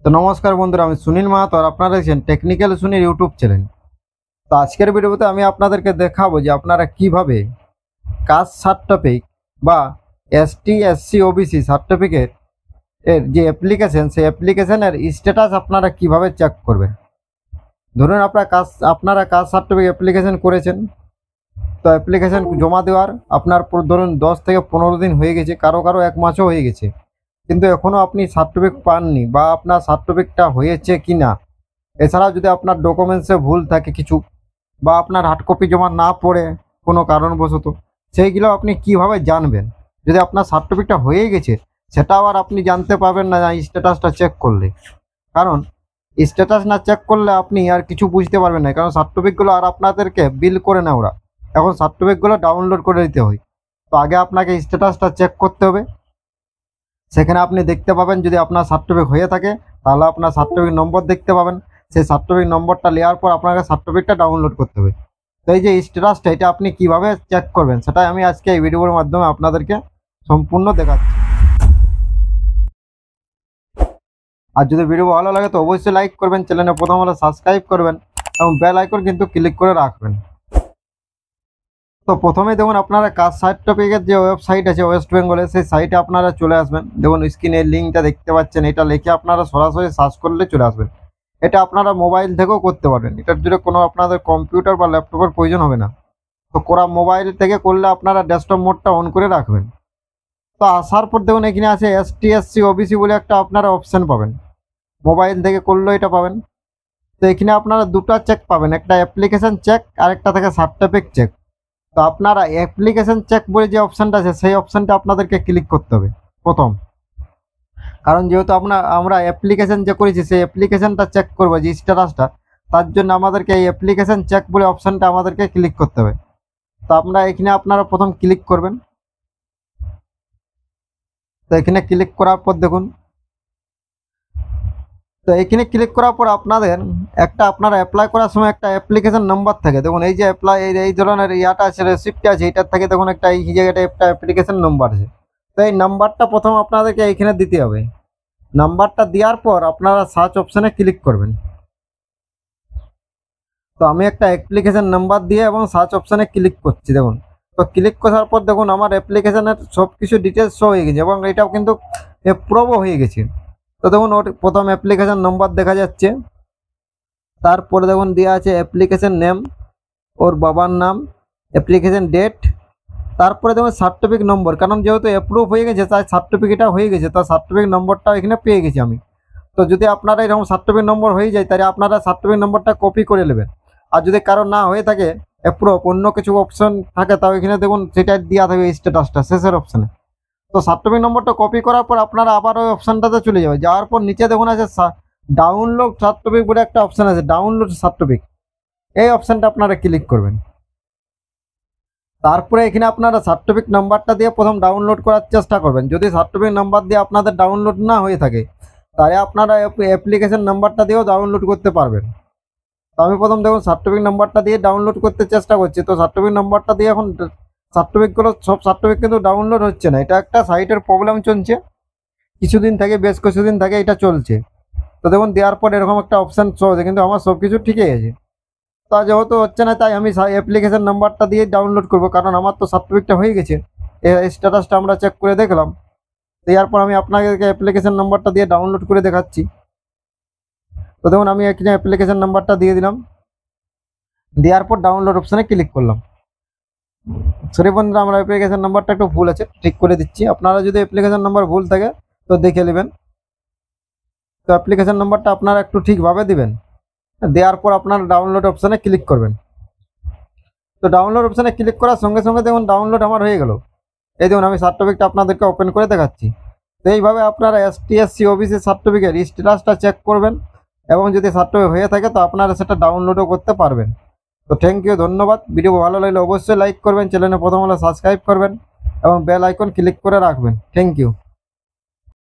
তো নমস্কার বন্ধুরা, আমি সুনীল মাহাতো আর আপনারা দেখছেন টেকনিক্যাল সুনীল ইউটিউব চ্যানেল। তো আজকের ভিডিওতে আমি আপনাদেরকে দেখাবো যে আপনারা কিভাবে কাস্ট সার্টিফিকেট বা এসটি এসসি ওবিসি সার্টিফিকেট এর যে অ্যাপ্লিকেশন, সেই অ্যাপ্লিকেশনের স্ট্যাটাস আপনারা কিভাবে চেক করবেন। ধরুন আপনারা কাস্ট সার্টিফিকেট অ্যাপ্লিকেশন করেছেন, তো অ্যাপ্লিকেশন জমা দেওয়ার আপনার ধরুন 10 থেকে 15 দিন হয়ে গেছে, কারো কারো 1 মাসও হয়ে গেছে, কিন্তু এখনও আপনি সার্টিফিকেট পাননি বা আপনার সার্টিফিকেটটা হয়েছে কি না। এছাড়াও যদি আপনার ডকুমেন্টসে ভুল থাকে কিছু, বা আপনার হার্ড কপি জমা না পড়ে কোনো কারণবশত, সেইগুলো আপনি কিভাবে জানবেন। যদি আপনার সার্টিফিকেটটা হয়ে গেছে, সেটাও আর আপনি জানতে পারবেন না স্ট্যাটাসটা চেক করলে। কারণ স্ট্যাটাস না চেক করলে আপনি আর কিছু বুঝতে পারবেন না, কারণ সার্টিফিকেটগুলো আর আপনাদেরকে বিল করে না ওরা, এখন সার্টিফিকেটগুলো ডাউনলোড করে দিতে হয়। তো আগে আপনাকে স্ট্যাটাসটা চেক করতে হবে। সেখানে আপনি দেখতে পাবেন, যদি আপনার সার্টিফিকেট হয়ে থাকে তাহলে আপনার সার্টিফিকেট নম্বর দেখতে পাবেন। সেই সার্টিফিকেট নম্বরটা নেওয়ার পর আপনাকে সার্টিফিকেটটা ডাউনলোড করতে হবে। তো এই যে স্ট্যাটাসটা, এটা আপনি কিভাবে চেক করবেন সেটাই আমি আজকে এই ভিডিওর মাধ্যমে আপনাদেরকে সম্পূর্ণ দেখাচ্ছি। আর যদি ভিডিও ভালো লাগে তো অবশ্যই লাইক করবেন, চ্যানেলে প্রথম হলে সাবস্ক্রাইব করবেন এবং বেল আইকন কিন্তু ক্লিক করে রাখবেন। তো প্রথমে দেখুন, আপনারা কাস্ট সার্টিফিকেট যে ওয়েবসাইট আছে ওয়েস্ট বেঙ্গলে, সেই সাইটে আপনারা চলে আসবেন। দেখুন স্ক্রিনের লিঙ্কটা দেখতে পাচ্ছেন, এটা লিখে আপনারা সরাসরি সার্চ করলে চলে আসবেন। এটা আপনারা মোবাইল থেকেও করতে পারবেন, এটার জন্য কোনো আপনাদের কম্পিউটার বা ল্যাপটপের প্রয়োজন হবে না। তো মোবাইল থেকে করলে আপনারা ডেস্কটপ মোডটা অন করে রাখবেন। তো আসার পর দেখুন এখানে আছে এসটি এসসি ওবিসি বলে একটা আপনারা অপশান পাবেন, মোবাইল থেকে করলেও এটা পাবেন। তো এখানে আপনারা দুটো চেক পাবেন, একটা অ্যাপ্লিকেশন চেক আর একটা থেকে সার্টিফিকেট চেক। তো আপনারা অ্যাপ্লিকেশন চেক বলে যে অপশানটা আছে, সেই অপশানটা আপনাদেরকে ক্লিক করতে হবে প্রথম। কারণ যেহেতু আমরা অ্যাপ্লিকেশন যে করেছি, সেই অ্যাপ্লিকেশনটা চেক করবো যে স্ট্যাটাসটা, তার জন্য আমাদেরকে এই অ্যাপ্লিকেশন চেক বলে অপশানটা আমাদেরকে ক্লিক করতে হবে। তো আপনারা প্রথম ক্লিক করবেন। তো এখানে ক্লিক করার পর দেখুন, তো এখানে ক্লিক করার পর আপনারা অ্যাপ্লাই করার সময় একটা অ্যাপ্লিকেশন নাম্বার থাকে। দেখুন এই যে এই ধরনের ইয়াটা আছে, রেসিপ্টটা আছে, এটার থেকে দেখুন একটা এই জায়গাটা একটা অ্যাপ্লিকেশন নাম্বার আছে। তো এই নাম্বারটা প্রথম আপনাদেরকে এইখানে দিতে হবে। নাম্বারটা দেওয়ার পর আপনারা সার্চ অপশানে ক্লিক করবেন। তো আমি একটা অ্যাপ্লিকেশন নাম্বার দিয়ে এবং সার্চ অপশানে ক্লিক করছি। দেখুন, তো ক্লিক করার পর দেখুন আমার অ্যাপ্লিকেশনের সব কিছু ডিটেলস শো হয়ে গেছে এবং এটাও কিন্তু অ্যাপ্রুভও হয়ে গেছে। তো দেখুন ওর প্রথম অ্যাপ্লিকেশন নাম্বার দেখা যাচ্ছে, তারপরে দেখুন দেওয়া আছে অ্যাপ্লিকেশন নেম, ওর বাবার নাম, অ্যাপ্লিকেশন ডেট, তারপরে দেখুন সার্টিফিকেট নম্বর। কারণ যেহেতু অ্যাপ্রুভ হয়ে গেছে তাই সার্টিফিকেটটা হয়ে গেছে, তার সার্টিফিকেট নম্বরটাও এখানে পেয়ে গেছি আমি। তো যদি আপনারা এরকম সার্টিফিকেট নম্বর হয়ে যায়, তাহলে আপনারা সার্টিফিকেট নম্বরটা কপি করে নেবেন। আর যদি কারো না হয়ে থাকে অ্যাপ্রুভ, অন্য কিছু অপশন থাকে, তাও এখানে দেখুন সেটা দেওয়া থাকবে স্ট্যাটাসটা শেষের অপশানে। তো সার্টিফিকেট নম্বরটা কপি করার পর আপনারা আবার ওই অপশানটাতে চলে যাবে। যাওয়ার পর নিচে দেখুন আছে ডাউনলোড সার্টিফিকেট বলে একটা অপশান আছে, ডাউনলোড সার্টিফিকেট, এই অপশানটা আপনারা ক্লিক করবেন। তারপরে এখানে আপনারা সার্টিফিকেট নাম্বারটা দিয়ে প্রথম ডাউনলোড করার চেষ্টা করবেন। যদি সার্টিফিকেট নাম্বার দিয়ে আপনাদের ডাউনলোড না হয়ে থাকে, তাহলে আপনারা অ্যাপ্লিকেশন নাম্বারটা দিয়েও ডাউনলোড করতে পারবেন। তো আমি প্রথম দেখুন সার্টিফিকেট নাম্বারটা দিয়ে ডাউনলোড করতে চেষ্টা করছি। তো সার্টিফিকেট নাম্বারটা দিয়ে এখন সব সার্টিফিকেট কিন্তু ডাউনলোড হচ্ছে না, এটা একটা সাইটের প্রবলেম চলছে, বেশ কিছুদিন থেকে এটা চলছে। তো দেখুন দেওয়ার পর এরকম একটা অপশান শো হচ্ছে, কিন্তু আমার সব কিছু ঠিকই আছে। তা যেহেতু হচ্ছে না, তাই আমি অ্যাপ্লিকেশন নাম্বারটা দিয়ে ডাউনলোড করব, কারণ আমার তো সার্টিফিকেটটা হয়ে গেছে। এই স্ট্যাটাসটা আমরা চেক করে দেখলাম। দেওয়ার পর আমি আপনাদেরকে অ্যাপ্লিকেশন নাম্বারটা দিয়ে ডাউনলোড করে দেখাচ্ছি। তো দেখুন আমি এখানে অ্যাপ্লিকেশন নাম্বারটা দিয়ে দিলাম, দেওয়ার পর ডাউনলোড অপশানে ক্লিক করলাম। সরি বন্ধুরা, আমার অ্যাপ্লিকেশন নাম্বারটা একটু ভুল আছে, ঠিক করে দিচ্ছি। আপনারা যদি অ্যাপ্লিকেশন নাম্বার ভুল থাকে তো দেখে নেবেন। তো অ্যাপ্লিকেশন নাম্বারটা আপনারা একটু ঠিকভাবে দিবেন। দেওয়ার পর আপনারা ডাউনলোড অপশানে ক্লিক করবেন। তো ডাউনলোড অপশানে ক্লিক করার সঙ্গে সঙ্গে দেখুন ডাউনলোড আমার হয়ে গেল। এই দেখুন আমি সার্টিফিকেটটা আপনাদেরকে ওপেন করে দেখাচ্ছি। তো এইভাবে আপনারা এসটি এসসি ওবিসি সার্টিফিকেট স্ট্যাটাসটা চেক করবেন, এবং যদি সার্টিফিকেট হয়ে থাকে তো আপনারা সেটা ডাউনলোডও করতে পারবেন। তো থ্যাংক ইউ, ধন্যবাদ। ভিডিও ভালো লাগলে অবশ্যই লাইক করবেন, চ্যানেলে প্রথম হলে সাবস্ক্রাইব করবেন এবং বেল আইকন ক্লিক করে রাখবেন। Thank you.